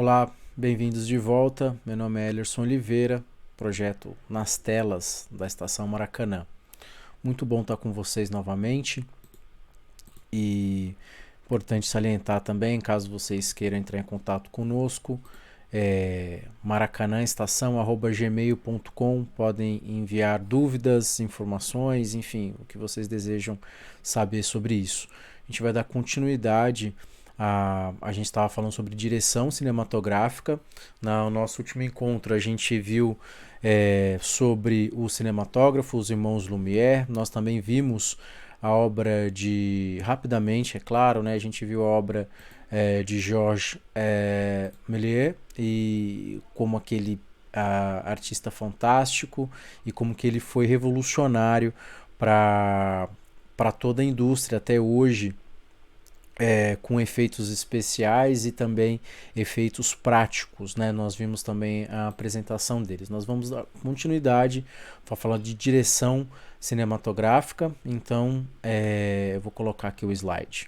Olá, bem-vindos de volta. Meu nome é Elerson Oliveira, projeto Nas Telas da Estação Maracanã. Muito bom estar com vocês novamente e importante salientar também, caso vocês queiram entrar em contato conosco, maracanãestação@gmail.com. Podem enviar dúvidas, informações, enfim, o que vocês desejam saber sobre isso. A gente vai dar continuidade. A gente estava falando sobre direção cinematográfica. No nosso último encontro, a gente viu sobre o cinematógrafo, os irmãos Lumière. Nós também vimos a obra rapidamente, é claro, né? A gente viu a obra de Georges Méliès e como aquele artista fantástico e como que ele foi revolucionário para toda a indústria até hoje, com efeitos especiais e também efeitos práticos, né? Nós vimos também a apresentação deles. Nós vamos dar continuidade para falar de direção cinematográfica, então eu vou colocar aqui o slide.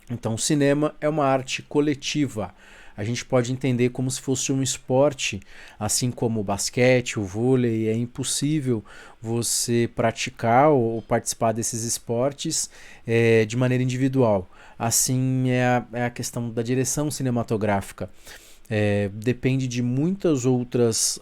Então, o cinema é uma arte coletiva. A gente pode entender como se fosse um esporte, assim como o basquete, o vôlei. É impossível você praticar ou participar desses esportes de maneira individual. Assim é a questão da direção cinematográfica. Depende de muitas outras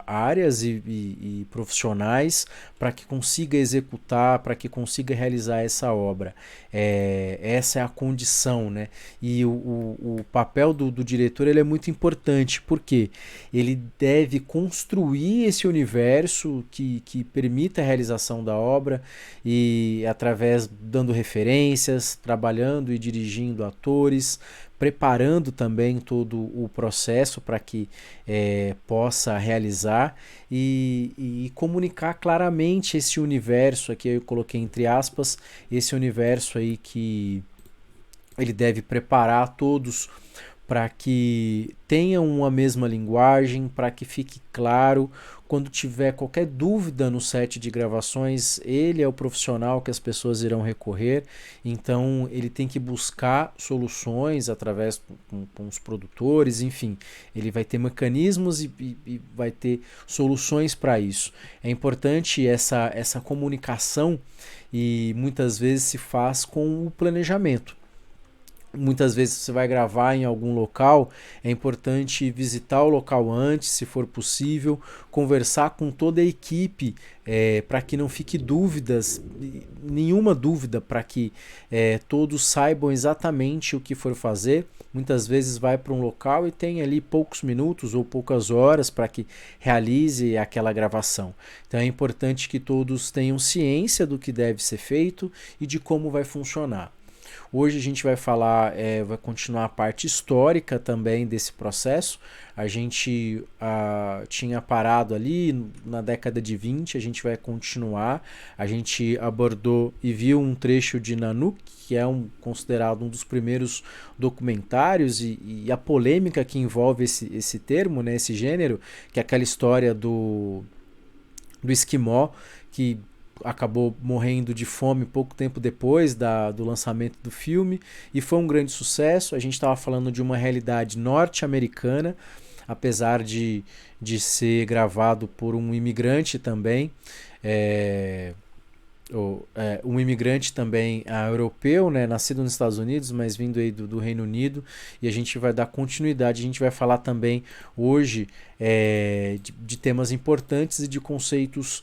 áreas e profissionais para que consiga executar, para que consiga realizar essa obra. Essa é a condição, né? E o papel do diretor ele é muito importante, porque ele deve construir esse universo que permita a realização da obra e através dando referências, trabalhando e dirigindo atores, preparando também todo o processo para que possa realizar e comunicar claramente esse universo, aqui eu coloquei entre aspas, esse universo aí que ele deve preparar todos para que tenham uma mesma linguagem, para que fique claro. Quando tiver qualquer dúvida no set de gravações, ele é o profissional que as pessoas irão recorrer, então ele tem que buscar soluções através com os produtores, enfim, ele vai ter mecanismos e vai ter soluções para isso. É importante essa comunicação e muitas vezes se faz com o planejamento. Muitas vezes você vai gravar em algum local, é importante visitar o local antes, se for possível, conversar com toda a equipe para que não fique dúvidas, nenhuma dúvida, para que todos saibam exatamente o que for fazer. Muitas vezes vai para um local e tem ali poucos minutos ou poucas horas para que realize aquela gravação. Então é importante que todos tenham ciência do que deve ser feito e de como vai funcionar. Hoje a gente vai falar, vai continuar a parte histórica também desse processo. A gente tinha parado ali na década de 20, a gente vai continuar. A gente abordou e viu um trecho de Nanook, que é considerado um dos primeiros documentários, e a polêmica que envolve esse termo, né, esse gênero, que é aquela história do esquimó que acabou morrendo de fome pouco tempo depois do lançamento do filme, e foi um grande sucesso. A gente estava falando de uma realidade norte-americana, apesar de ser gravado por um imigrante também, um imigrante também europeu, né, nascido nos Estados Unidos, mas vindo aí do Reino Unido, e a gente vai dar continuidade. A gente vai falar também hoje de temas importantes e de conceitos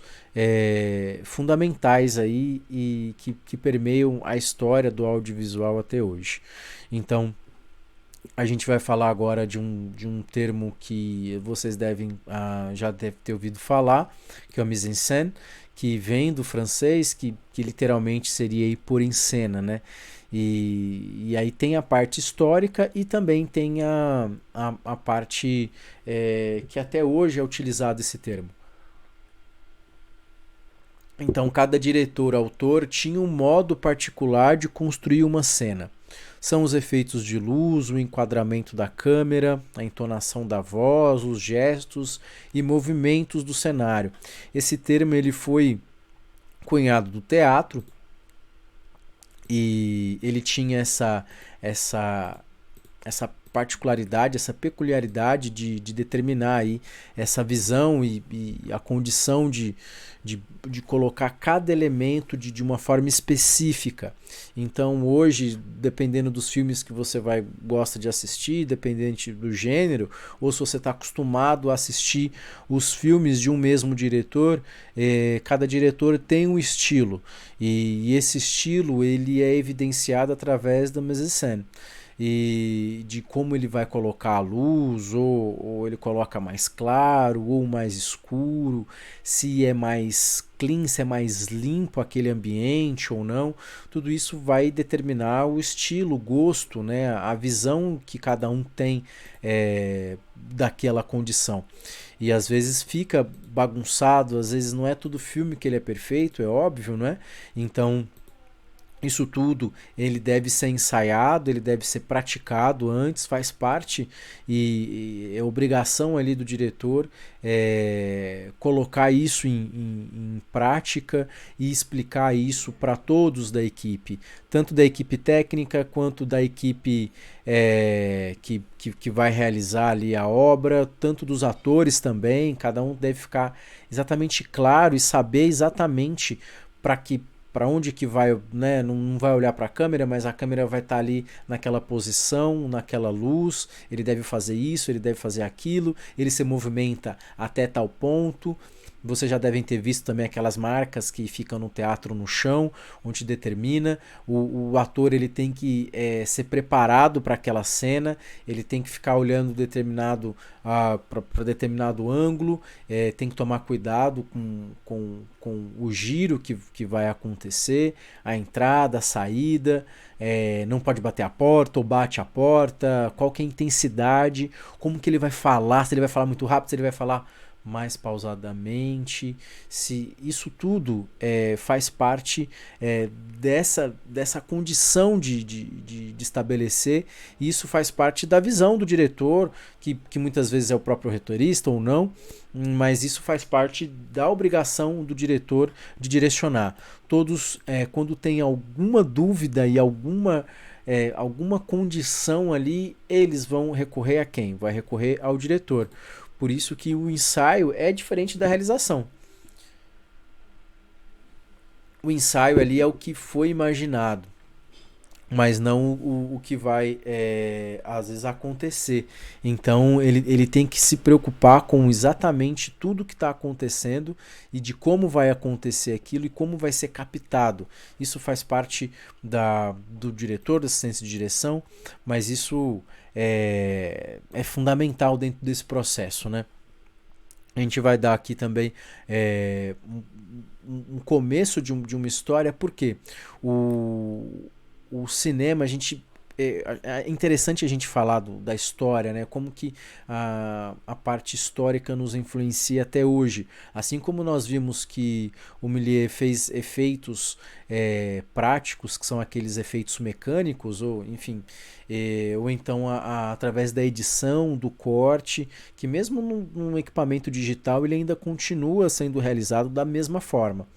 fundamentais aí e que permeiam a história do audiovisual até hoje. Então, a gente vai falar agora de um termo que vocês já devem ter ouvido falar, que é o mise-en-scène, que vem do francês, que literalmente seria pôr em cena, né? E aí tem a parte histórica e também tem a parte que até hoje é utilizado esse termo. Então, cada diretor, autor, tinha um modo particular de construir uma cena. São os efeitos de luz, o enquadramento da câmera, a entonação da voz, os gestos e movimentos do cenário. Esse termo ele foi cunhado do teatro e ele tinha essa particularidade, essa peculiaridade de determinar aí essa visão e a condição de colocar cada elemento de uma forma específica. Então hoje, dependendo dos filmes que você gosta de assistir, dependente do gênero, ou se você está acostumado a assistir os filmes de um mesmo diretor, cada diretor tem um estilo, e esse estilo ele é evidenciado através da mise-en-scène e de como ele vai colocar a luz, ou ele coloca mais claro ou mais escuro, se é mais clean, se é mais limpo aquele ambiente ou não. Tudo isso vai determinar o estilo, o gosto, né, a visão que cada um tem daquela condição. E às vezes fica bagunçado, às vezes não é todo filme que ele é perfeito, é óbvio, não é? Então isso tudo ele deve ser ensaiado, ele deve ser praticado antes, faz parte e é obrigação ali do diretor colocar isso em prática e explicar isso para todos da equipe, tanto da equipe técnica quanto da equipe que vai realizar ali a obra, tanto dos atores também. Cada um deve ficar exatamente claro e saber exatamente para onde que vai, né? Não vai olhar para a câmera, mas a câmera vai estar ali naquela posição, naquela luz, ele deve fazer isso, ele deve fazer aquilo, ele se movimenta até tal ponto. Vocês já devem ter visto também aquelas marcas que ficam no teatro no chão, onde determina. O ator ele tem que ser preparado para aquela cena, ele tem que ficar olhando para determinado ângulo, tem que tomar cuidado com o giro que vai acontecer, a entrada, a saída, não pode bater a porta ou bate a porta, qual que é a intensidade, como que ele vai falar, se ele vai falar muito rápido, se ele vai falar mais pausadamente, se isso tudo faz parte dessa condição de estabelecer, e isso faz parte da visão do diretor, que muitas vezes é o próprio roteirista ou não, mas isso faz parte da obrigação do diretor de direcionar. Todos, quando tem alguma dúvida e alguma condição ali, eles vão recorrer a quem? Vai recorrer ao diretor. Por isso que o ensaio é diferente da realização. O ensaio ali é o que foi imaginado, mas não o que vai às vezes acontecer. Então ele tem que se preocupar com exatamente tudo que está acontecendo e de como vai acontecer aquilo e como vai ser captado. Isso faz parte do diretor, da assistência de direção, mas isso é fundamental dentro desse processo, né? A gente vai dar aqui também um começo de uma história, porque o cinema, é interessante a gente falar da história, né? Como que a parte histórica nos influencia até hoje. Assim como nós vimos que o Méliès fez efeitos práticos, que são aqueles efeitos mecânicos, ou enfim, ou então através da edição, do corte, que mesmo num equipamento digital ele ainda continua sendo realizado da mesma forma.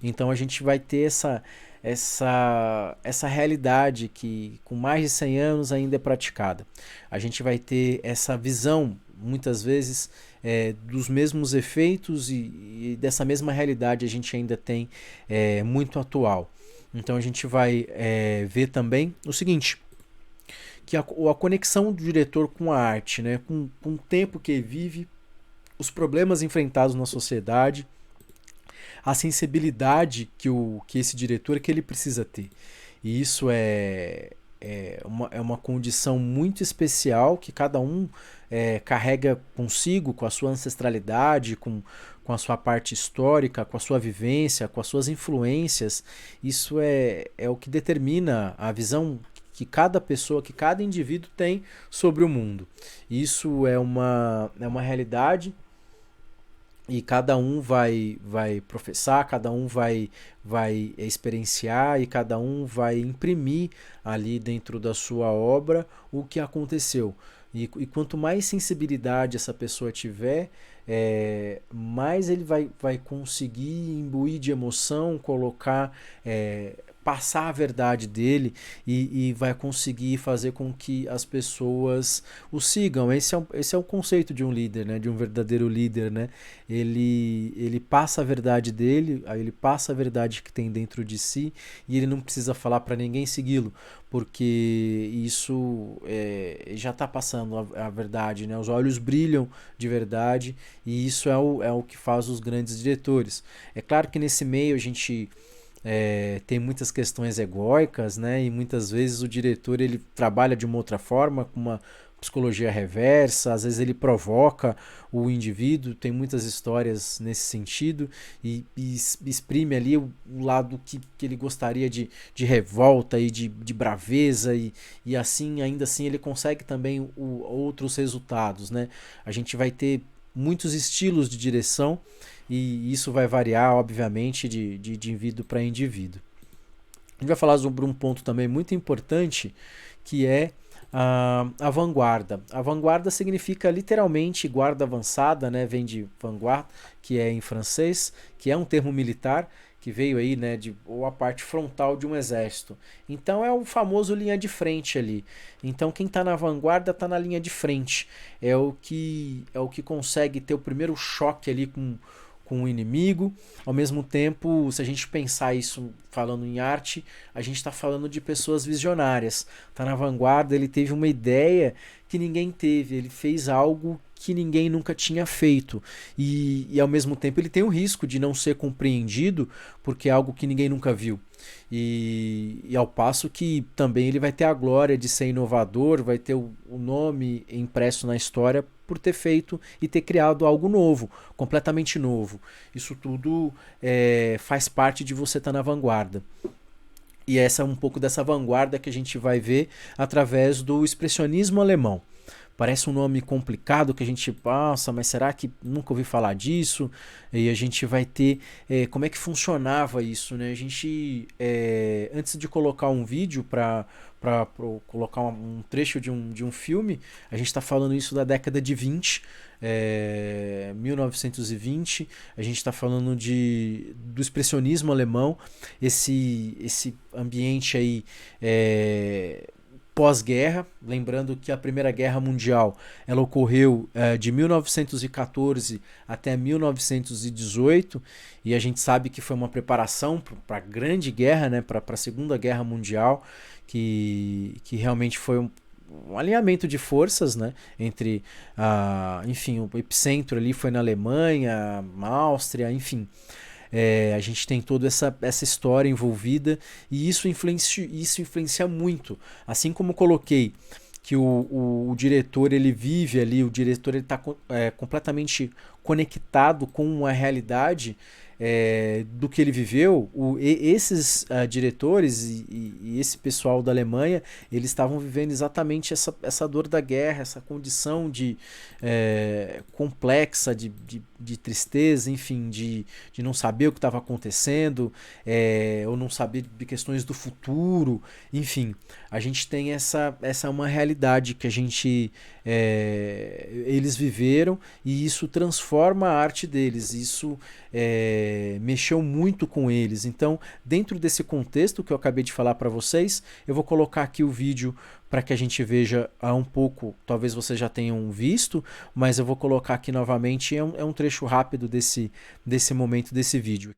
Então a gente vai ter essa realidade que com mais de 100 anos ainda é praticada. A gente vai ter essa visão, muitas vezes, dos mesmos efeitos e dessa mesma realidade a gente ainda tem muito atual. Então a gente vai ver também o seguinte, que a conexão do diretor com a arte, né, com o tempo que vive, os problemas enfrentados na sociedade, a sensibilidade que esse diretor que ele precisa ter. E isso é uma condição muito especial que cada um carrega consigo, com a sua ancestralidade, com a sua parte histórica, com a sua vivência, com as suas influências. Isso é o que determina a visão que cada pessoa, que cada indivíduo tem sobre o mundo. Isso é uma realidade, e cada um vai professar, cada um vai experienciar, e cada um vai imprimir ali dentro da sua obra o que aconteceu. E quanto mais sensibilidade essa pessoa tiver, mais ele vai conseguir imbuir de emoção, colocar passar a verdade dele e vai conseguir fazer com que as pessoas o sigam. Esse é o conceito de um líder, né? De um verdadeiro líder, né? Ele passa a verdade dele, aí ele passa a verdade que tem dentro de si e ele não precisa falar para ninguém segui-lo, porque isso já está passando a verdade, né? Os olhos brilham de verdade e isso é o que faz os grandes diretores. É claro que nesse meio a gente tem muitas questões egóicas, né? E muitas vezes o diretor ele trabalha de uma outra forma, com uma psicologia reversa, às vezes ele provoca o indivíduo, tem muitas histórias nesse sentido e exprime ali o lado que ele gostaria de revolta e de braveza e assim, ainda assim ele consegue também outros resultados, né? A gente vai ter muitos estilos de direção e isso vai variar, obviamente, de indivíduo para indivíduo. A gente vai falar sobre um ponto também muito importante, que é a vanguarda. A vanguarda significa literalmente guarda avançada, né? Vem de vanguard, que é em francês, que é um termo militar, que veio aí, né, ou a parte frontal de um exército. Então é o famoso linha de frente ali. Então quem está na vanguarda está na linha de frente. É o que consegue ter o primeiro choque ali com o inimigo. Ao mesmo tempo, se a gente pensar isso falando em arte, a gente está falando de pessoas visionárias. Está na vanguarda, ele teve uma ideia que ninguém teve, ele fez algo que ninguém nunca tinha feito. E ao mesmo tempo ele tem o risco de não ser compreendido porque é algo que ninguém nunca viu. E ao passo que também ele vai ter a glória de ser inovador, vai ter o nome impresso na história por ter feito e ter criado algo novo, completamente novo. Isso tudo faz parte de você estar na vanguarda. E essa é um pouco dessa vanguarda que a gente vai ver através do expressionismo alemão. Parece um nome complicado que a gente passa, mas será que nunca ouvi falar disso? E a gente vai ter como é que funcionava isso, né? A gente, antes de colocar um vídeo para colocar um trecho de um filme, a gente está falando isso da década de 20, 1920, a gente está falando do expressionismo alemão, esse ambiente aí pós-guerra, lembrando que a Primeira Guerra Mundial ela ocorreu de 1914 até 1918 e a gente sabe que foi uma preparação para a Grande Guerra, né, para a Segunda Guerra Mundial, que realmente foi um alinhamento de forças, né, entre, enfim, o epicentro ali foi na Alemanha, na Áustria, enfim. A gente tem toda essa história envolvida e isso influencia muito. Assim como coloquei que o diretor ele vive ali, o diretor ele está completamente conectado com a realidade do que ele viveu. Esses diretores e esse pessoal da Alemanha eles estavam vivendo exatamente essa dor da guerra, essa condição complexa de tristeza, enfim, de não saber o que estava acontecendo, ou não saber de questões do futuro, enfim, a gente tem essa uma realidade que eles viveram e isso transforma a arte deles, isso mexeu muito com eles. Então, dentro desse contexto que eu acabei de falar para vocês, eu vou colocar aqui o vídeo para que a gente veja um pouco, talvez vocês já tenham visto, mas eu vou colocar aqui novamente, é um trecho rápido desse momento desse vídeo.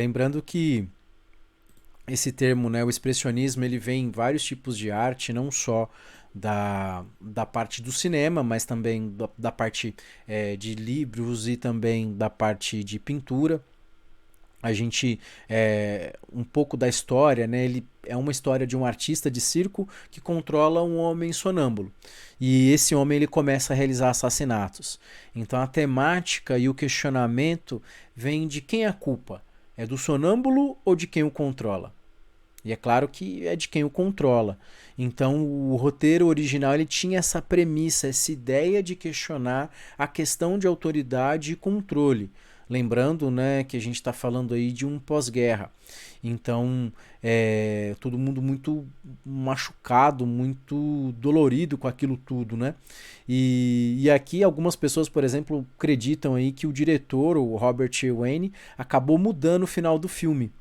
Lembrando que esse termo, né, o expressionismo, ele vem em vários tipos de arte, não só da parte do cinema, mas também da parte de livros e também da parte de pintura. A gente um pouco da história, né? Ele é uma história de um artista de circo que controla um homem sonâmbulo. E esse homem ele começa a realizar assassinatos. Então a temática e o questionamento vem de quem é a culpa? É do sonâmbulo ou de quem o controla? E é claro que é de quem o controla. Então o roteiro original ele tinha essa premissa, essa ideia de questionar a questão de autoridade e controle. Lembrando, né, que a gente está falando aí de um pós-guerra. Então, todo mundo muito machucado, muito dolorido com aquilo tudo, né? E aqui algumas pessoas, por exemplo, acreditam aí que o diretor, o Robert Wayne, acabou mudando o final do filme.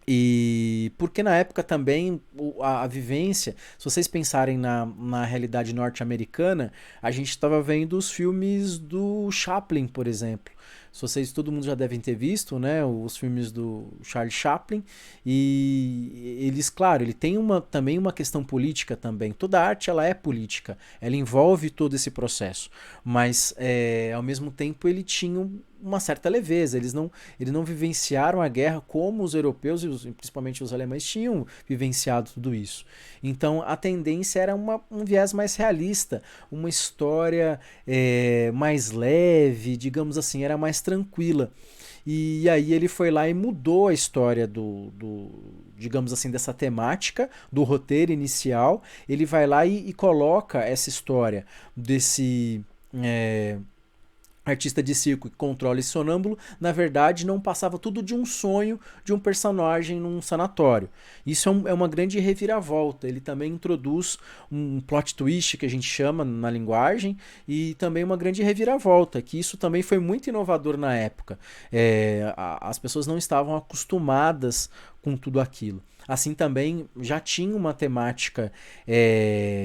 E porque na época também a vivência, se vocês pensarem na realidade norte-americana, a gente estava vendo os filmes do Chaplin, por exemplo. Se vocês, todo mundo já devem ter visto, né, os filmes do Charles Chaplin, e eles, claro, ele tem também uma questão política também. Toda arte ela é política, ela envolve todo esse processo, mas ao mesmo tempo ele tinha uma certa leveza. Eles não vivenciaram a guerra como os europeus e principalmente os alemães tinham vivenciado tudo isso. Então a tendência era um viés mais realista, uma história mais leve, digamos assim, era mais tranquila. E aí ele foi lá e mudou a história digamos assim, dessa temática, do roteiro inicial. Ele vai lá e coloca essa história desse artista de circo que controla esse sonâmbulo, na verdade não passava tudo de um sonho de um personagem num sanatório. Isso é uma grande reviravolta. Ele também introduz um plot twist que a gente chama na linguagem e também uma grande reviravolta, que isso também foi muito inovador na época. As pessoas não estavam acostumadas com tudo aquilo. Assim também já tinha uma temática,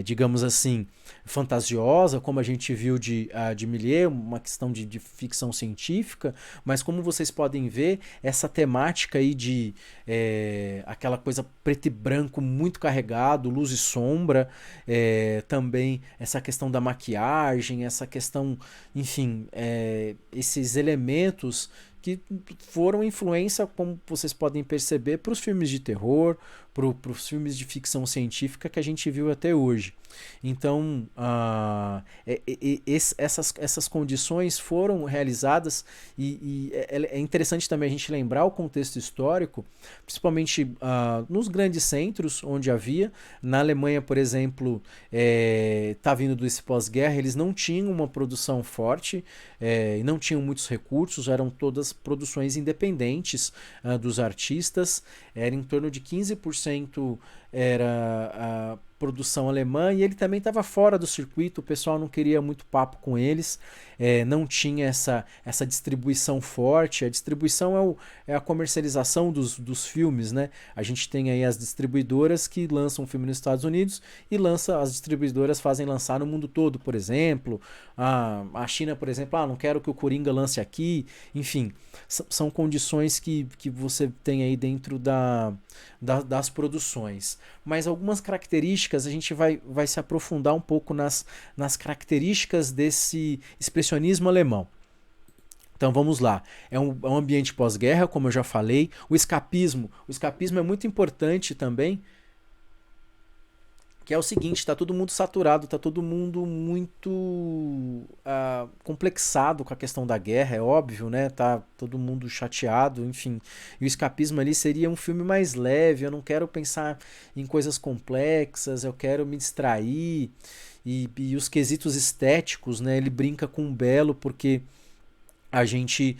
digamos assim, fantasiosa, como a gente viu de Méliès, uma questão de ficção científica, mas como vocês podem ver, essa temática aí de aquela coisa preto e branco muito carregado, luz e sombra, também essa questão da maquiagem, essa questão, enfim, esses elementos que foram influência, como vocês podem perceber, para os filmes de terror, para os filmes de ficção científica que a gente viu até hoje. Então, essas condições foram realizadas e é interessante também a gente lembrar o contexto histórico, principalmente nos grandes centros onde havia. Na Alemanha, por exemplo, está vindo desse pós-guerra, eles não tinham uma produção forte, e não tinham muitos recursos, eram todas produções independentes dos artistas, era em torno de 15% era a produção alemã, e ele também estava fora do circuito, o pessoal não queria muito papo com eles, não tinha essa distribuição forte. A distribuição é a comercialização dos filmes, né? A gente tem aí as distribuidoras que lançam um filme nos Estados Unidos e as distribuidoras fazem lançar no mundo todo, por exemplo. A China, por exemplo, não quero que o Coringa lance aqui, enfim, são condições que você tem aí dentro das produções. Mas algumas características, a gente vai se aprofundar um pouco nas características desse expressionismo alemão. Então vamos lá, é um ambiente pós-guerra, como eu já falei. O escapismo é muito importante também, que é o seguinte: está todo mundo saturado, está todo mundo muito complexado com a questão da guerra, é óbvio, né? Tá todo mundo chateado, enfim. E o escapismo ali seria um filme mais leve, eu não quero pensar em coisas complexas, eu quero me distrair. E os quesitos estéticos, né? Ele brinca com o belo, porque a gente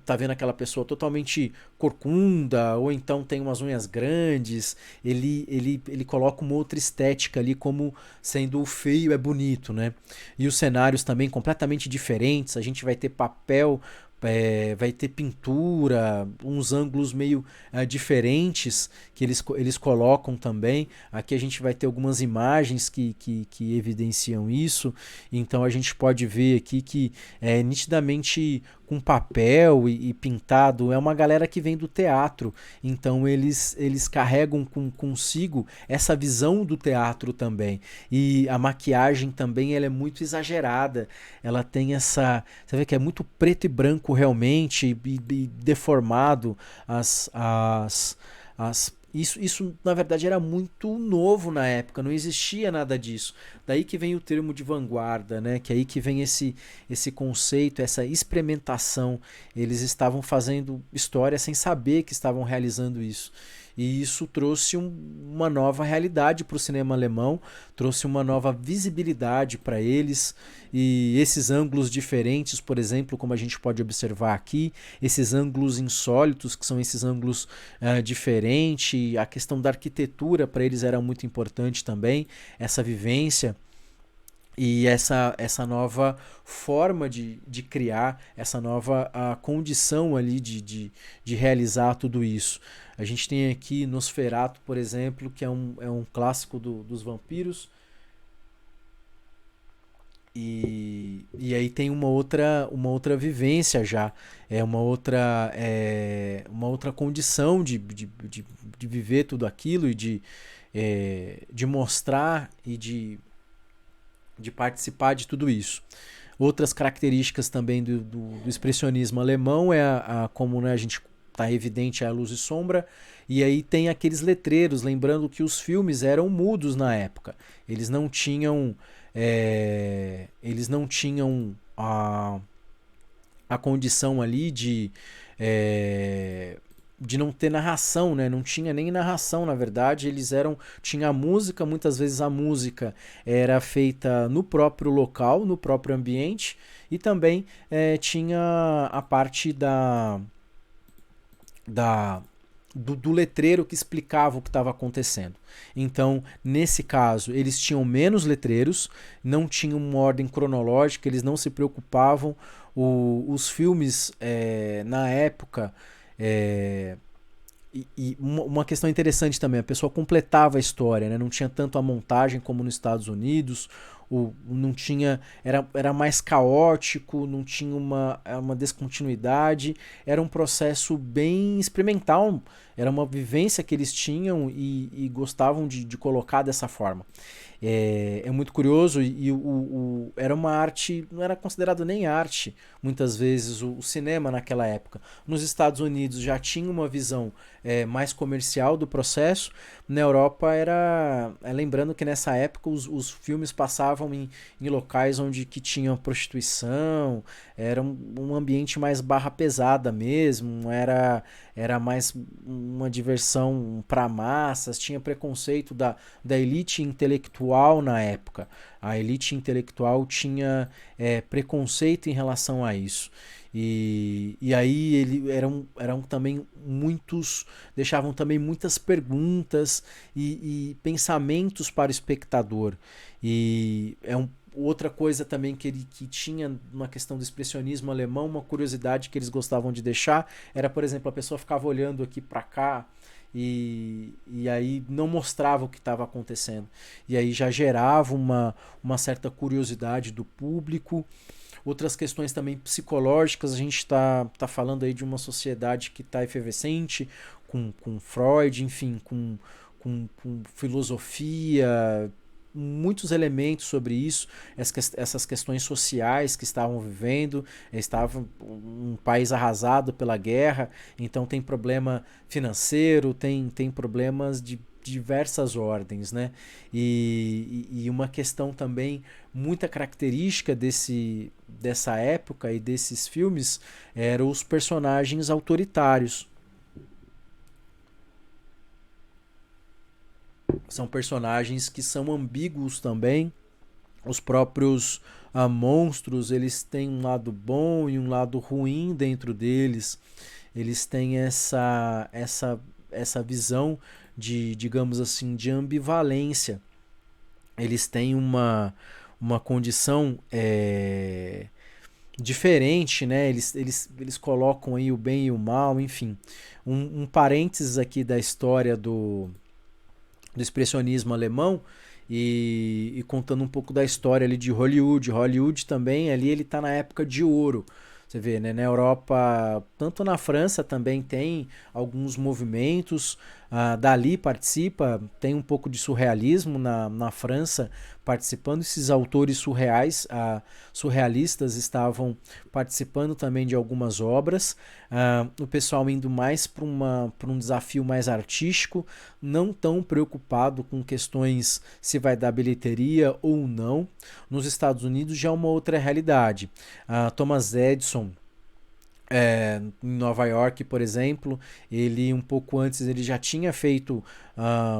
tá vendo aquela pessoa totalmente corcunda, ou então tem umas unhas grandes. Ele coloca uma outra estética ali, como sendo o feio é bonito, né? E os cenários também completamente diferentes. A gente vai ter papel vai ter pintura, uns ângulos meio diferentes que eles colocam também. Aqui a gente vai ter algumas imagens que evidenciam isso. Então a gente pode ver aqui que é nitidamente com papel e pintado. É uma galera que vem do teatro. Então eles carregam consigo essa visão do teatro também. E a maquiagem também ela é muito exagerada. Ela tem essa... Você vê que é muito preto e branco realmente e deformado isso, na verdade, era muito novo na época, não existia nada disso. Daí que vem o termo de vanguarda, né? Que é aí que vem esse conceito, essa experimentação. Eles estavam fazendo história sem saber que estavam realizando isso. E isso trouxe uma nova realidade para o cinema alemão, trouxe uma nova visibilidade para eles. E esses ângulos diferentes, por exemplo, como a gente pode observar aqui, esses ângulos insólitos, que são esses ângulos diferentes, a questão da arquitetura para eles era muito importante também, essa vivência. E essa nova forma de criar, essa nova condição ali de realizar tudo isso. A gente tem aqui Nosferatu, por exemplo, que é um clássico dos vampiros. E aí tem uma outra vivência já. Uma outra condição de viver tudo aquilo e de mostrar e de participar de tudo isso. Outras características também do expressionismo alemão como, né, a gente está evidente a luz e sombra, e aí tem aqueles letreiros, lembrando que os filmes eram mudos na época. Eles não tinham a condição ali de não ter narração, né? Não tinha nem narração, na verdade. Tinha a música, muitas vezes a música era feita no próprio local, no próprio ambiente, e também tinha a parte do letreiro que explicava o que estava acontecendo. Então, nesse caso, eles tinham menos letreiros, não tinham uma ordem cronológica, eles não se preocupavam. Os filmes, na época, e uma questão interessante também, a pessoa completava a história, né? Não tinha tanto a montagem como nos Estados Unidos, não tinha, era mais caótico, não tinha uma descontinuidade, era um processo bem experimental, era uma vivência que eles tinham e gostavam de colocar dessa forma. É muito curioso era uma arte, não era considerado nem arte, muitas vezes, o cinema naquela época. Nos Estados Unidos já tinha uma visão mais comercial do processo, na Europa lembrando que nessa época os filmes passavam em locais onde que tinha prostituição, era um ambiente mais barra pesada mesmo, era mais uma diversão para massas, tinha preconceito da elite intelectual na época. A elite intelectual tinha preconceito em relação a isso. E aí eram também deixavam também muitas perguntas e pensamentos para o espectador. E outra coisa também que tinha na questão do expressionismo alemão, uma curiosidade que eles gostavam de deixar, era, por exemplo, a pessoa ficava olhando aqui para cá e aí não mostrava o que estava acontecendo. E aí já gerava uma certa curiosidade do público. Outras questões também psicológicas, a gente tá falando aí de uma sociedade que está efervescente, com Freud, enfim, com filosofia, muitos elementos sobre isso, essas questões sociais que estavam vivendo, estava um país arrasado pela guerra, então tem problema financeiro, tem problemas de diversas ordens, né? E uma questão também muita característica dessa época e desses filmes eram os personagens autoritários. São personagens que são ambíguos também. Os próprios monstros, eles têm um lado bom e um lado ruim dentro deles. Eles têm essa visão digamos assim, de ambivalência. Eles têm uma condição diferente, né? Eles colocam aí o bem e o mal, enfim. Um parênteses aqui da história do expressionismo alemão e contando um pouco da história ali de Hollywood. Hollywood também ali ele está na época de ouro. Você vê, né? Na Europa, tanto na França também tem alguns movimentos. Dali participa, tem um pouco de surrealismo na França participando. Esses autores surreais, surrealistas estavam participando também de algumas obras. O pessoal indo mais para um desafio mais artístico, não tão preocupado com questões se vai dar bilheteria ou não. Nos Estados Unidos já é uma outra realidade. Thomas Edison em Nova York, por exemplo, ele um pouco antes ele já tinha feito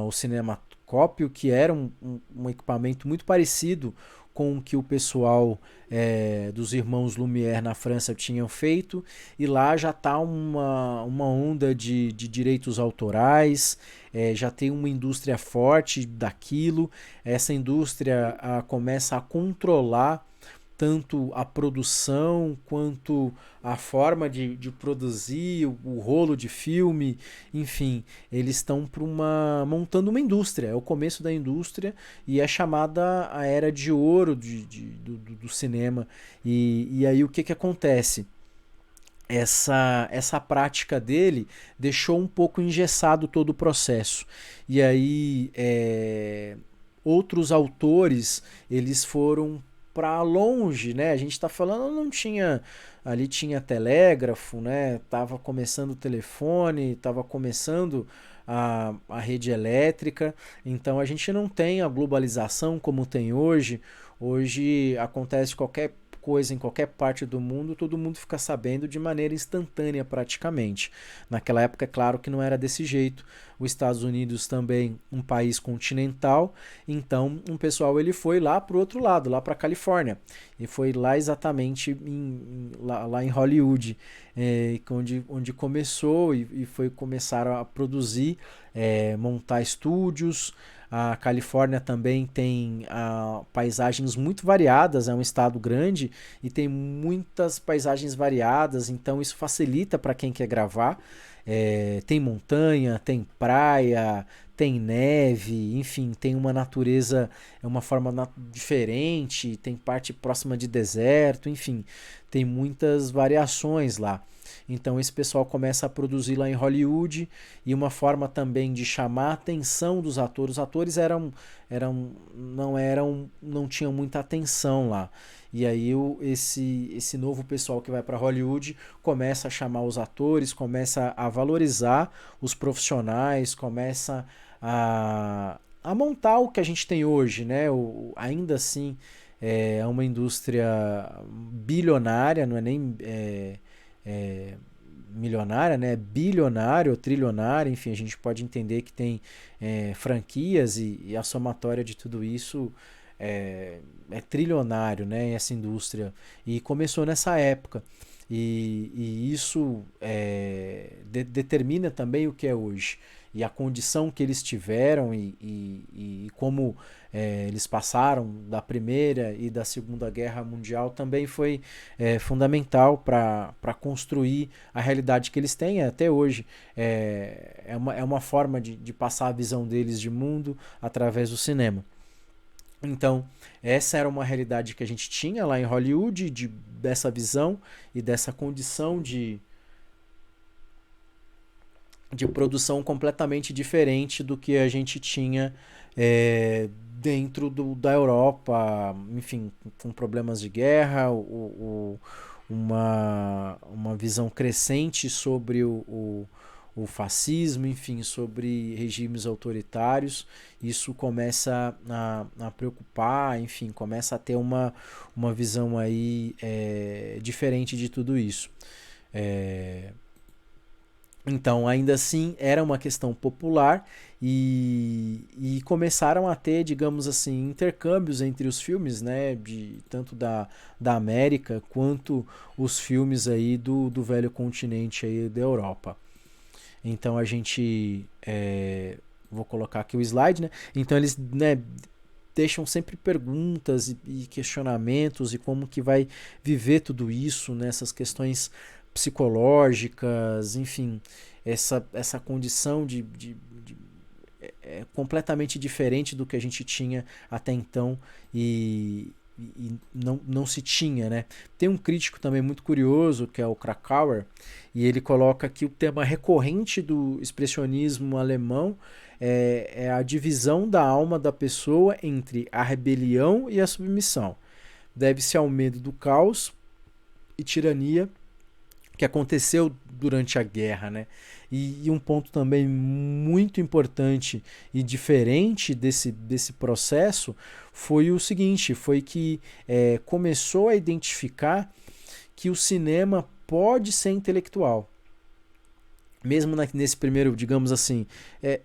o cinemascópio, que era um equipamento muito parecido com o que o pessoal dos irmãos Lumière na França tinham feito, e lá já está uma onda de direitos autorais, já tem uma indústria forte daquilo, essa indústria começa a controlar tanto a produção quanto a forma de produzir, o rolo de filme, enfim, eles estão montando uma indústria, é o começo da indústria e é chamada a era de ouro do cinema. E aí o que acontece? Essa prática dele deixou um pouco engessado todo o processo. E aí outros autores eles foram para longe, né? A gente está falando, não tinha ali tinha telégrafo, né? Tava começando o telefone, tava começando a rede elétrica, então a gente não tem a globalização como tem hoje. Hoje acontece qualquer coisa em qualquer parte do mundo, todo mundo fica sabendo de maneira instantânea praticamente. Naquela época, é claro que não era desse jeito. Os Estados Unidos também um país continental, então um pessoal ele foi lá para o outro lado, lá para a Califórnia, e foi lá exatamente lá em Hollywood, onde começou e foi começaram a produzir, montar estúdios. A Califórnia também tem paisagens muito variadas, é um estado grande e tem muitas paisagens variadas, então isso facilita para quem quer gravar. Tem montanha, tem praia, tem neve, enfim, tem uma natureza, é uma forma diferente, tem parte próxima de deserto, enfim, tem muitas variações lá. Então esse pessoal começa a produzir lá em Hollywood e uma forma também de chamar a atenção dos atores. Os atores não tinham muita atenção lá. E aí esse novo pessoal que vai para Hollywood começa a chamar os atores, começa a valorizar os profissionais, começa a montar o que a gente tem hoje, né? Ainda assim é uma indústria bilionária, não é nem é, milionária, né? Bilionário, trilionário, enfim, a gente pode entender que tem franquias e a somatória de tudo isso é trilionário, né? Essa indústria. E começou nessa época. E isso determina também o que é hoje. E a condição que eles tiveram e como eles passaram da Primeira e da Segunda Guerra Mundial também foi fundamental para construir a realidade que eles têm até hoje. É uma forma de passar a visão deles de mundo através do cinema. Então, essa era uma realidade que a gente tinha lá em Hollywood, dessa visão e dessa condição de produção completamente diferente do que a gente tinha dentro da Europa, enfim, com problemas de guerra, uma visão crescente sobre o fascismo, enfim, sobre regimes autoritários. Isso começa a preocupar, enfim, começa a ter uma visão aí diferente de tudo isso. Então, ainda assim, era uma questão popular e começaram a ter, digamos assim, intercâmbios entre os filmes, né, tanto da América quanto os filmes aí do velho continente aí da Europa. Então a gente vou colocar aqui o slide, né? Então eles, né, deixam sempre perguntas e questionamentos e como que vai viver tudo isso, nessas questões psicológicas, enfim, essa condição completamente diferente do que a gente tinha até então e não se tinha, né? Tem um crítico também muito curioso, que é o Krakauer, e ele coloca que o tema recorrente do expressionismo alemão é a divisão da alma da pessoa entre a rebelião e a submissão. Deve-se ao medo do caos e tirania que aconteceu durante a guerra, né? E um ponto também muito importante e diferente desse processo foi o seguinte, foi que começou a identificar que o cinema pode ser intelectual. Mesmo nesse primeiro, digamos assim,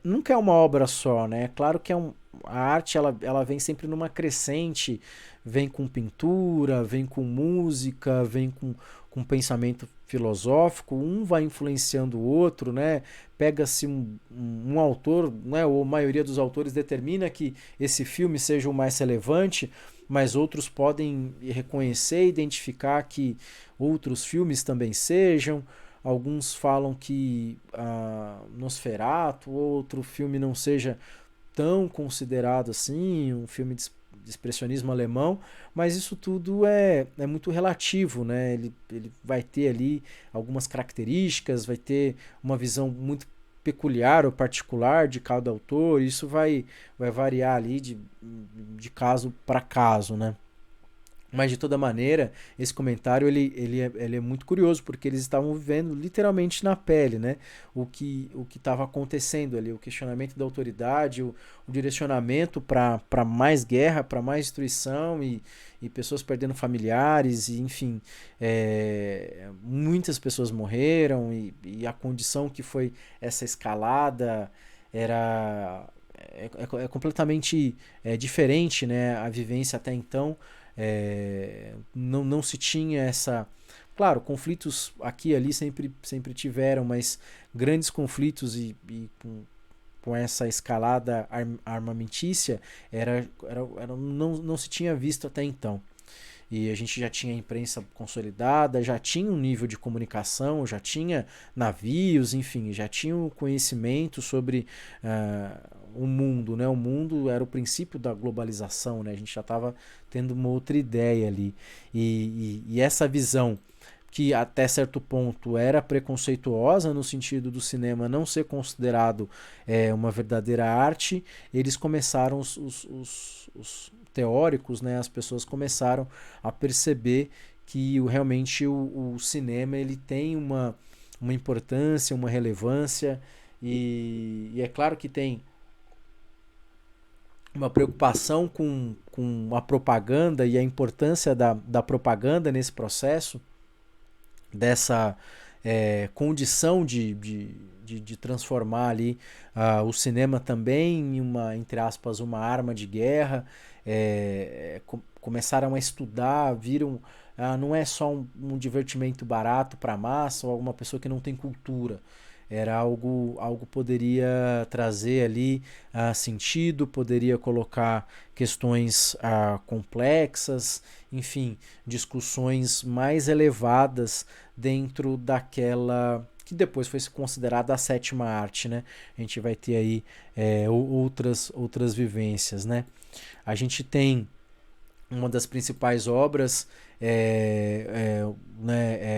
nunca é uma obra só, né? É claro que a arte ela vem sempre numa crescente, vem com pintura, vem com música, vem com pensamento filosófico, um vai influenciando o outro, né? Pega-se um autor, né? Ou a maioria dos autores determina que esse filme seja o mais relevante, mas outros podem reconhecer e identificar que outros filmes também sejam. Alguns falam que Nosferatu, outro filme não seja tão considerado assim, um filme de expressionismo alemão, mas isso tudo é muito relativo, né? Ele vai ter ali algumas características, vai ter uma visão muito peculiar ou particular de cada autor, isso vai variar ali de caso para caso, né? Mas de toda maneira, esse comentário ele é muito curioso, porque eles estavam vivendo literalmente na pele, né? O que estava acontecendo ali, o questionamento da autoridade, o direcionamento para mais guerra, para mais destruição e pessoas perdendo familiares, e, enfim, muitas pessoas morreram e a condição que foi essa escalada era completamente diferente, né? A vivência até então não se tinha essa. Claro, conflitos aqui e ali sempre tiveram, mas grandes conflitos com essa escalada armamentícia não se tinha visto até então. E a gente já tinha a imprensa consolidada, já tinha um nível de comunicação, já tinha navios, enfim, já tinha o conhecimento sobre o mundo, né? O mundo era o princípio da globalização, né? A gente já estava tendo uma outra ideia ali. E essa visão que até certo ponto era preconceituosa no sentido do cinema não ser considerado uma verdadeira arte, eles começaram, os teóricos, né, as pessoas começaram a perceber que realmente o cinema ele tem uma importância, uma relevância, e é claro que tem uma preocupação com a propaganda e a importância da propaganda nesse processo, dessa condição de transformar ali o cinema também em uma, entre aspas, uma arma de guerra. Começaram a estudar, viram não é só um divertimento barato para a massa ou alguma pessoa que não tem cultura. Era algo poderia trazer ali sentido, poderia colocar questões complexas, enfim, discussões mais elevadas dentro daquela que depois foi considerada a sétima arte, né? A gente vai ter aí outras vivências, né? A gente tem uma das principais obras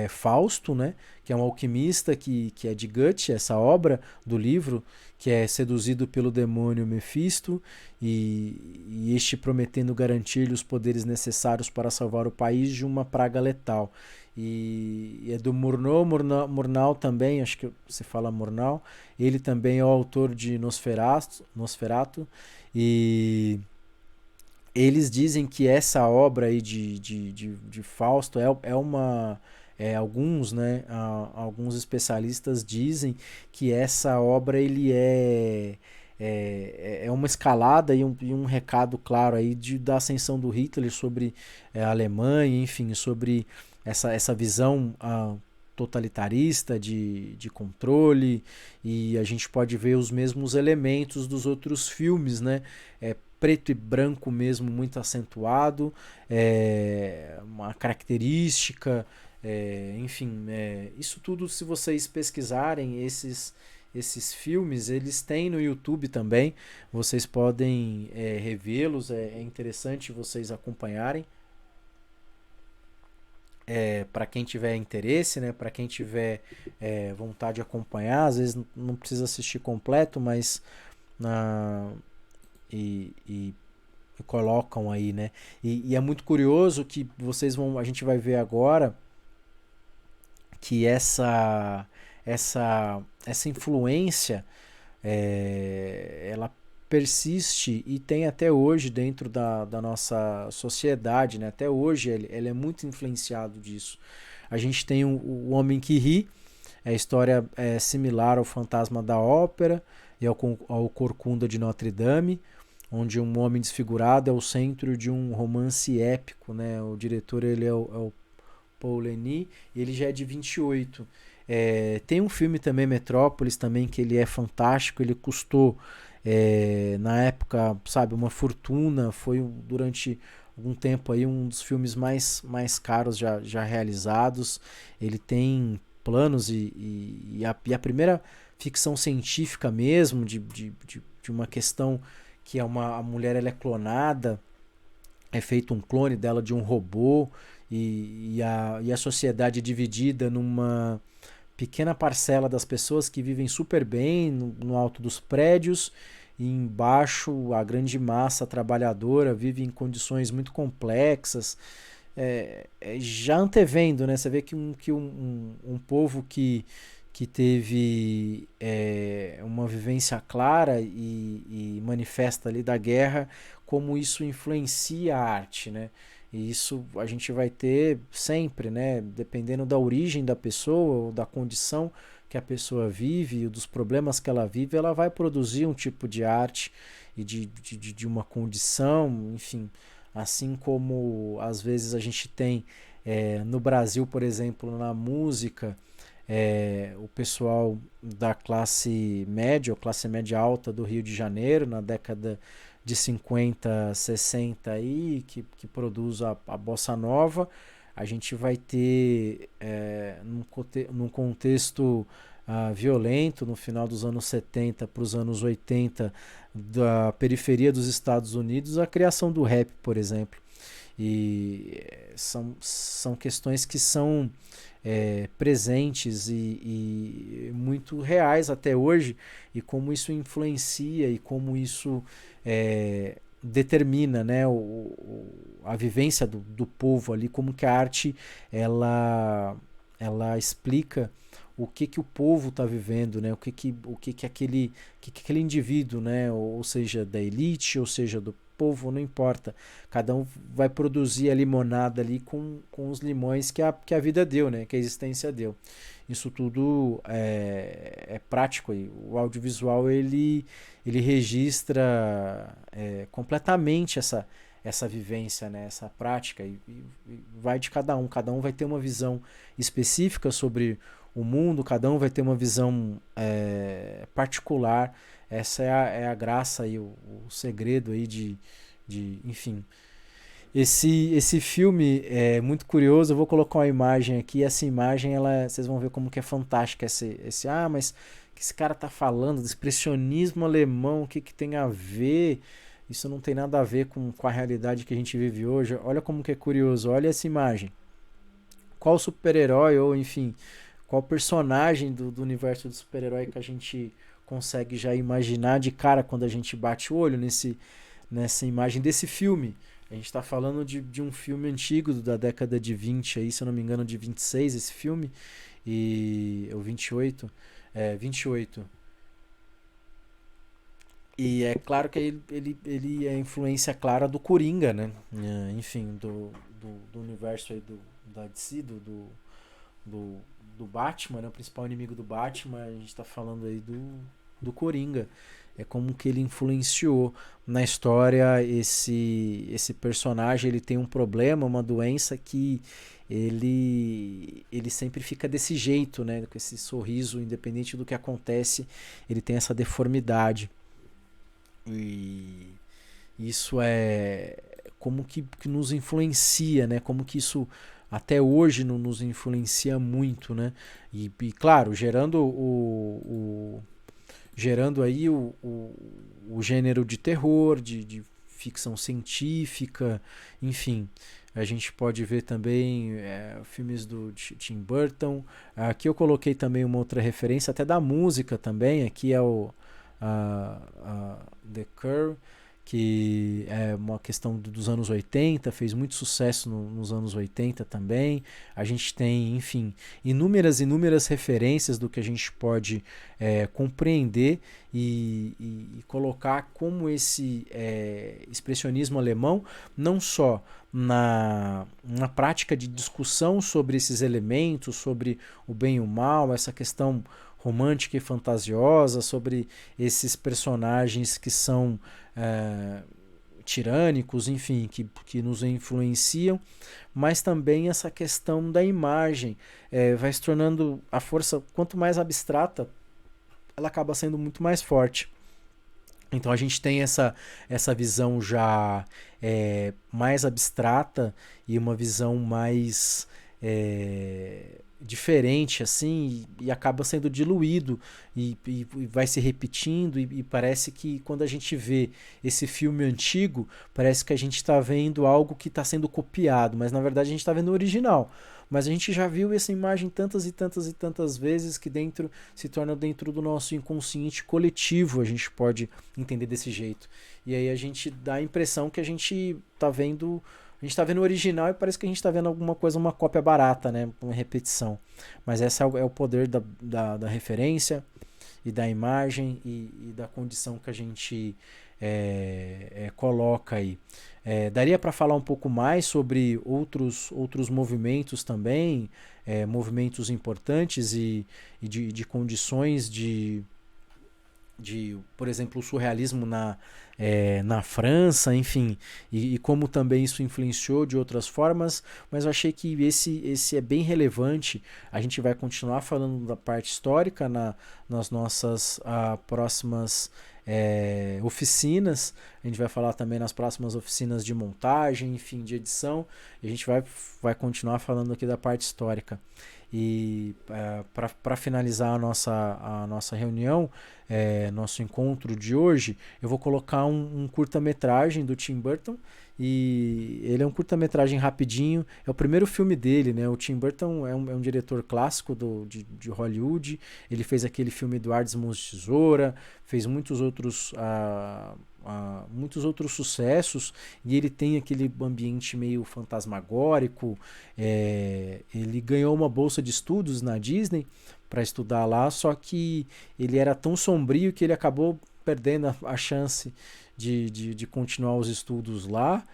Fausto, né, que é um alquimista que é de Goethe, essa obra do livro, que é seduzido pelo demônio Mefisto e este prometendo garantir-lhe os poderes necessários para salvar o país de uma praga letal. E é do Murnau também, acho que você fala Murnau, ele também é o autor de Nosferatu e eles dizem que essa obra aí de Fausto alguns, né, alguns especialistas dizem que essa obra ele é uma escalada e um recado claro aí da ascensão do Hitler sobre a Alemanha, enfim, sobre essa visão totalitarista de controle, e a gente pode ver os mesmos elementos dos outros filmes, né? preto e branco mesmo muito acentuado, uma característica, enfim, isso tudo, se vocês pesquisarem esses filmes, eles têm no YouTube também, vocês podem revê-los, é interessante vocês acompanharem. Para quem tiver interesse, né, para quem tiver vontade de acompanhar, às vezes não precisa assistir completo, mas na, e colocam aí, né? E é muito curioso que a gente vai ver agora que essa influência ela persiste e tem até hoje dentro da nossa sociedade, né? Até hoje ele é muito influenciado disso. A gente tem o Homem que Ri, a história é similar ao Fantasma da Ópera e ao Corcunda de Notre Dame, onde um homem desfigurado é o centro de um romance épico, né? O diretor ele é o Paul Leni, ele já é de 28. Tem um filme também, Metrópolis, também, que ele é fantástico, ele custou, na época, sabe, uma fortuna, foi durante algum tempo aí um dos filmes mais caros já realizados. Ele tem planos e a primeira ficção científica mesmo, de uma questão que a mulher ela é clonada, é feito um clone dela de um robô, e a sociedade é dividida numa pequena parcela das pessoas que vivem super bem no alto dos prédios, e embaixo a grande massa trabalhadora vive em condições muito complexas. Já antevendo, né? Você vê que um povo que teve uma vivência clara e manifesta ali da guerra, como isso influencia a arte, né? E isso a gente vai ter sempre, né? Dependendo da origem da pessoa, ou da condição que a pessoa vive, e dos problemas que ela vive, ela vai produzir um tipo de arte e de uma condição, enfim. Assim como às vezes a gente tem no Brasil, por exemplo, na música, o pessoal da classe média ou classe média alta do Rio de Janeiro, na década de 50, 60 aí, que produz a bossa nova. A gente vai ter num contexto violento no final dos anos 70 para os anos 80 da periferia dos Estados Unidos, a criação do rap, por exemplo. E são questões que são presentes e muito reais até hoje, e como isso influencia e como isso determina, né, a vivência do povo ali, como que a arte ela explica o que o povo está vivendo, né, o que aquele indivíduo, né, ou seja, da elite, ou seja, do povo, não importa. Cada um vai produzir a limonada ali com os limões que a vida deu, né? Que a existência deu. Isso tudo é prático. E o audiovisual ele registra completamente essa vivência, né? Essa prática. E vai de cada um. Cada um vai ter uma visão específica sobre o mundo, cada um vai ter uma visão particular. Essa é a graça e o segredo aí enfim. Esse filme é muito curioso. Eu vou colocar uma imagem aqui. Essa imagem, vocês vão ver como que é fantástica. Mas o que esse cara tá falando do expressionismo alemão, o que tem a ver? Isso não tem nada a ver com a realidade que a gente vive hoje. Olha como que é curioso. Olha essa imagem. Qual super-herói, ou enfim, qual personagem do universo do super-herói que a gente consegue já imaginar de cara quando a gente bate o olho nessa imagem desse filme? A gente está falando de um filme antigo da década de 20, aí, se eu não me engano, de 26 esse filme, ou 28, 28. E é claro que ele é influência clara do Coringa, né? Enfim, do universo aí da DC, do, do Batman, né? O principal inimigo do Batman, a gente está falando aí do Coringa. É como que ele influenciou na história. Esse personagem, ele tem um problema, uma doença que ele sempre fica desse jeito, né? Com esse sorriso, independente do que acontece, ele tem essa deformidade. E isso é como que nos influencia, né? Como que isso até hoje nos influencia muito, né? E claro, gerando aí o gênero de terror, de ficção científica, enfim. A gente pode ver também filmes do Tim Burton. Aqui eu coloquei também uma outra referência, até da música também. Aqui é o The Cure, que é uma questão dos anos 80, fez muito sucesso nos anos 80 também. A gente tem, enfim, inúmeras referências do que a gente pode compreender e colocar como esse expressionismo alemão, não só na prática de discussão sobre esses elementos, sobre o bem e o mal, essa questão romântica e fantasiosa, sobre esses personagens que são tirânicos, enfim, que nos influenciam, mas também essa questão da imagem vai se tornando a força, quanto mais abstrata, ela acaba sendo muito mais forte. Então a gente tem essa visão já mais abstrata e uma visão mais diferente assim e acaba sendo diluído e vai se repetindo e parece que quando a gente vê esse filme antigo parece que a gente está vendo algo que está sendo copiado, mas na verdade a gente está vendo o original. Mas a gente já viu essa imagem tantas e tantas e tantas vezes que se torna dentro do nosso inconsciente coletivo, a gente pode entender desse jeito. E aí a gente dá a impressão que a gente está vendo o original e parece que a gente está vendo alguma coisa, uma cópia barata, né? Uma repetição. Mas esse é o poder da referência e da imagem e da condição que a gente coloca aí. Daria para falar um pouco mais sobre outros movimentos também, movimentos importantes e de condições por exemplo, o surrealismo na França, enfim, e como também isso influenciou de outras formas, mas eu achei que esse é bem relevante. A gente vai continuar falando da parte histórica nas nossas próximas oficinas. A gente vai falar também nas próximas oficinas de montagem, enfim, de edição, e a gente vai continuar falando aqui da parte histórica. E para finalizar a nossa reunião, nosso encontro de hoje, eu vou colocar um curta-metragem do Tim Burton. E ele é um curta-metragem rapidinho, é o primeiro filme dele, né? O Tim Burton é um diretor clássico de Hollywood. Ele fez aquele filme Eduardo e as Mãos de Tesoura, fez muitos outros sucessos, e ele tem aquele ambiente meio fantasmagórico. Ele ganhou uma bolsa de estudos na Disney para estudar lá, só que ele era tão sombrio que ele acabou perdendo a chance de continuar os estudos lá,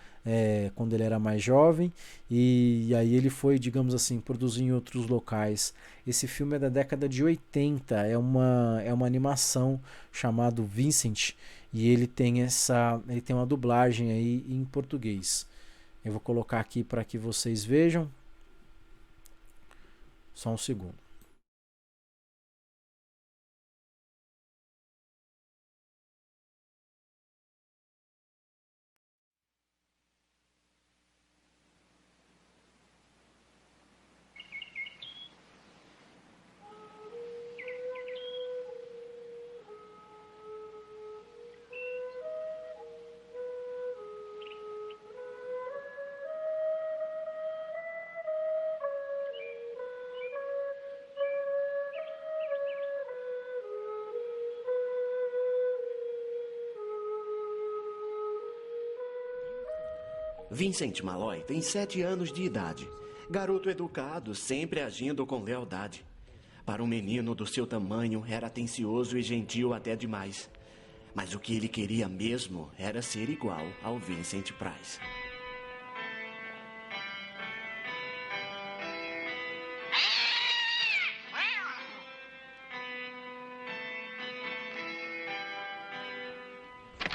quando ele era mais jovem, e aí ele foi, digamos assim, produzir em outros locais. Esse filme é da década de 80, é uma animação chamado Vincent, e ele tem uma dublagem aí em português. Eu vou colocar aqui para que vocês vejam. Só um segundo. Vincent Malloy tem 7 anos de idade. Garoto educado, sempre agindo com lealdade. Para um menino do seu tamanho, era atencioso e gentil até demais. Mas o que ele queria mesmo era ser igual ao Vincent Price.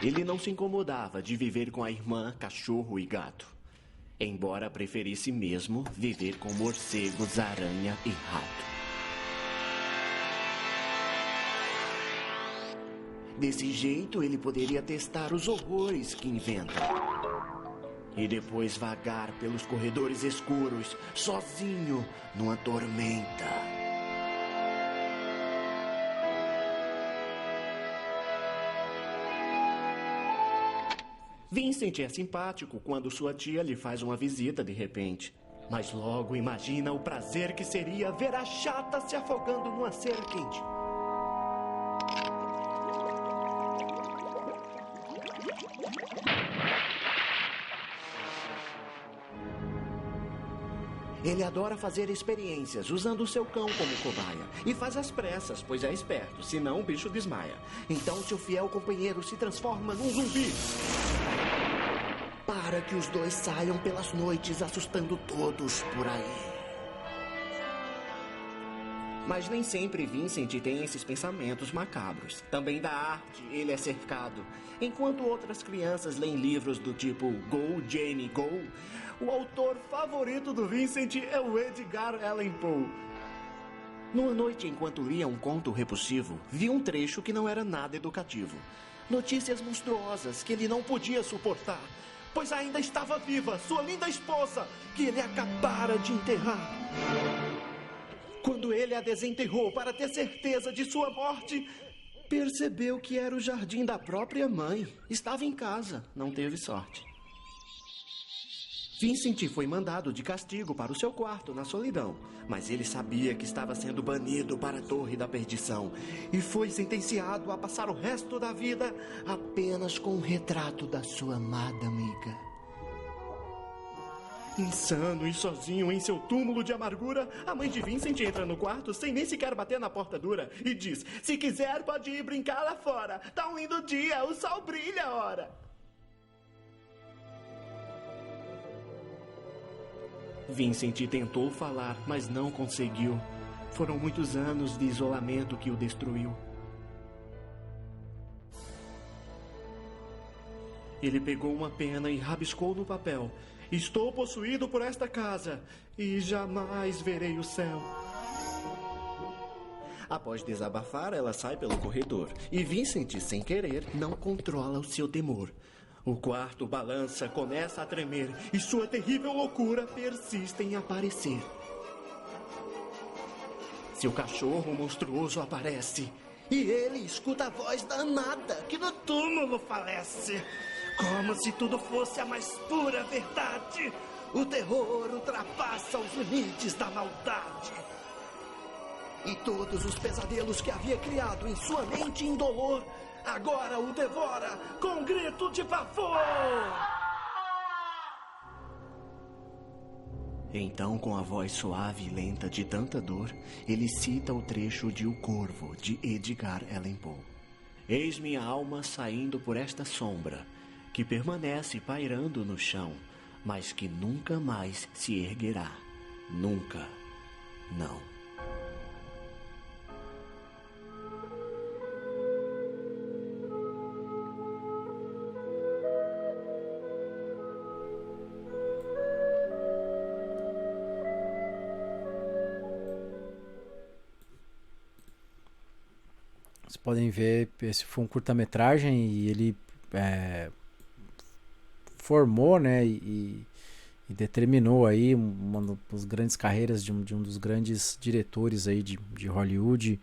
Ele não se incomodava de viver com a irmã, cachorro e gato. Embora preferisse mesmo viver com morcegos, aranha e rato. Desse jeito, ele poderia testar os horrores que inventa. E depois vagar pelos corredores escuros, sozinho, numa tormenta. Vincent é simpático quando sua tia lhe faz uma visita de repente. Mas logo imagina o prazer que seria ver a chata se afogando numa cera quente. Ele adora fazer experiências, usando o seu cão como cobaia. E faz às pressas, pois é esperto, senão o bicho desmaia. Então seu fiel companheiro se transforma num zumbi. Para que os dois saiam pelas noites, assustando todos por aí. Mas nem sempre Vincent tem esses pensamentos macabros. Também da arte ele é cercado. Enquanto outras crianças leem livros do tipo Go, Jane, Go, o autor favorito do Vincent é o Edgar Allan Poe. Numa noite, enquanto lia um conto repulsivo, vi um trecho que não era nada educativo. Notícias monstruosas que ele não podia suportar, pois ainda estava viva sua linda esposa, que ele acabara de enterrar. Quando ele a desenterrou para ter certeza de sua morte, percebeu que era o jardim da própria mãe. Estava em casa, não teve sorte. Vincent foi mandado de castigo para o seu quarto na solidão, mas ele sabia que estava sendo banido para a Torre da Perdição e foi sentenciado a passar o resto da vida apenas com um retrato da sua amada amiga. Insano e sozinho em seu túmulo de amargura, a mãe de Vincent entra no quarto sem nem sequer bater na porta dura e diz: "Se quiser pode ir brincar lá fora, tá um lindo dia, o sol brilha ora." Vincent tentou falar, mas não conseguiu. Foram muitos anos de isolamento que o destruiu. Ele pegou uma pena e rabiscou no papel: "Estou possuído por esta casa e jamais verei o céu." Após desabafar, ela sai pelo corredor e Vincent, sem querer, não controla o seu temor. O quarto balança, começa a tremer e sua terrível loucura persiste em aparecer. Seu cachorro monstruoso aparece e ele escuta a voz danada que no túmulo falece. Como se tudo fosse a mais pura verdade. O terror ultrapassa os limites da maldade. E todos os pesadelos que havia criado em sua mente indolor agora o devora com um grito de pavor. Então, com a voz suave e lenta de tanta dor, ele cita o trecho de O Corvo, de Edgar Allan Poe. "Eis minha alma saindo por esta sombra, que permanece pairando no chão, mas que nunca mais se erguerá. Nunca. Não." Vocês podem ver, esse foi um curta-metragem e ele formou, né, e determinou aí uma das grandes carreiras de um dos grandes diretores aí de Hollywood,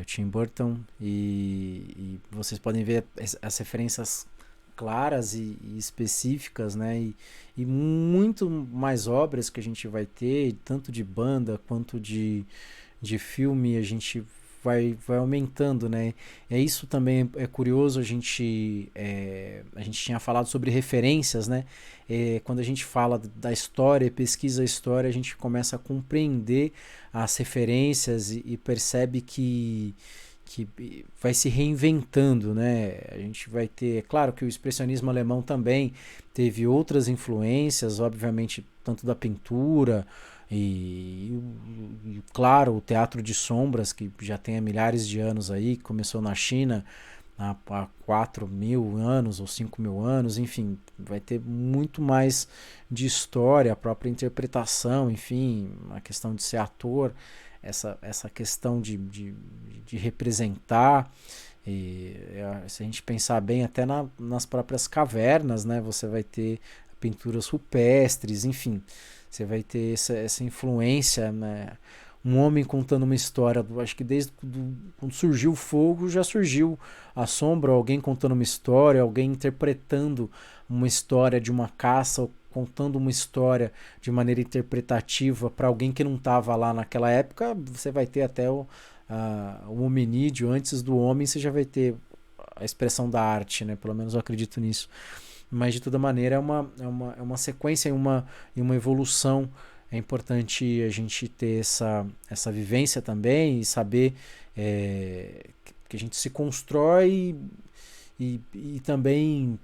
Tim Burton, e vocês podem ver as referências claras e específicas, né, e muito mais obras que a gente vai ter, tanto de banda quanto de filme, a gente vai aumentando, né? Isso também é curioso, a gente tinha falado sobre referências, né? Quando a gente fala da história, pesquisa a história, a gente começa a compreender as referências e percebe que vai se reinventando, né? A gente vai ter, é claro que o expressionismo alemão também teve outras influências, obviamente, tanto da pintura e claro, o teatro de sombras, que já tem há milhares de anos aí, que começou na China há 4.000 anos ou 5.000 anos, enfim, vai ter muito mais de história, a própria interpretação, enfim, a questão de ser ator, essa questão de representar, Se a gente pensar bem, até nas próprias cavernas, né, você vai ter pinturas rupestres, enfim, você vai ter essa influência, né? Um homem contando uma história, acho que desde quando surgiu o fogo já surgiu a sombra, alguém contando uma história, alguém interpretando uma história de uma caça, contando uma história de maneira interpretativa para alguém que não estava lá naquela época. Você vai ter até o hominídeo, antes do homem você já vai ter a expressão da arte, né? Pelo menos eu acredito nisso. Mas de toda maneira é uma sequência e uma evolução. É importante a gente ter essa vivência também e saber que a gente se constrói e também,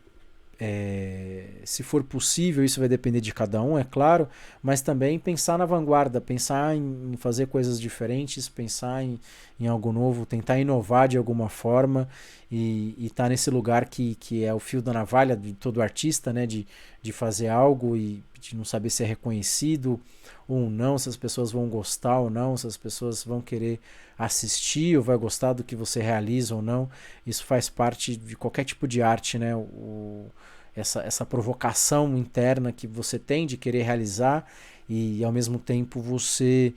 se for possível, isso vai depender de cada um, é claro, mas também pensar na vanguarda, pensar em fazer coisas diferentes, pensar em algo novo, tentar inovar de alguma forma e estar nesse lugar que é o fio da navalha de todo artista, né, de fazer algo e de não saber se é reconhecido ou não, se as pessoas vão gostar ou não, se as pessoas vão querer assistir ou vai gostar do que você realiza ou não. Isso faz parte de qualquer tipo de arte, né? Essa provocação interna que você tem de querer realizar e ao mesmo tempo você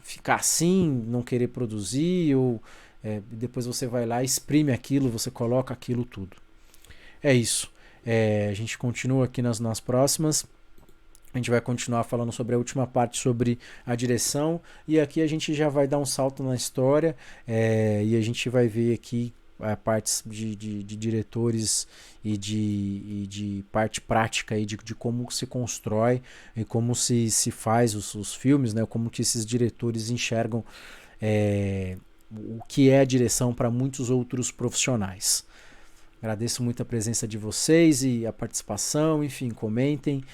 ficar assim, não querer produzir ou depois você vai lá, exprime aquilo, você coloca aquilo tudo. É isso. A gente continua aqui nas próximas. A gente vai continuar falando sobre a última parte, sobre a direção. E aqui a gente já vai dar um salto na história. E a gente vai ver aqui partes de diretores e de parte prática aí de como se constrói e como se faz os filmes, né? Como que esses diretores enxergam o que é a direção para muitos outros profissionais. Agradeço muito a presença de vocês e a participação, enfim, comentem,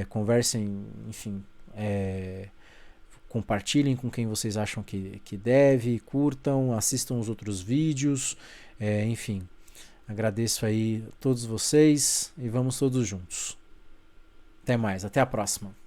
conversem, enfim, compartilhem com quem vocês acham que deve, curtam, assistam os outros vídeos, enfim. Agradeço aí a todos vocês e vamos todos juntos. Até mais, até a próxima.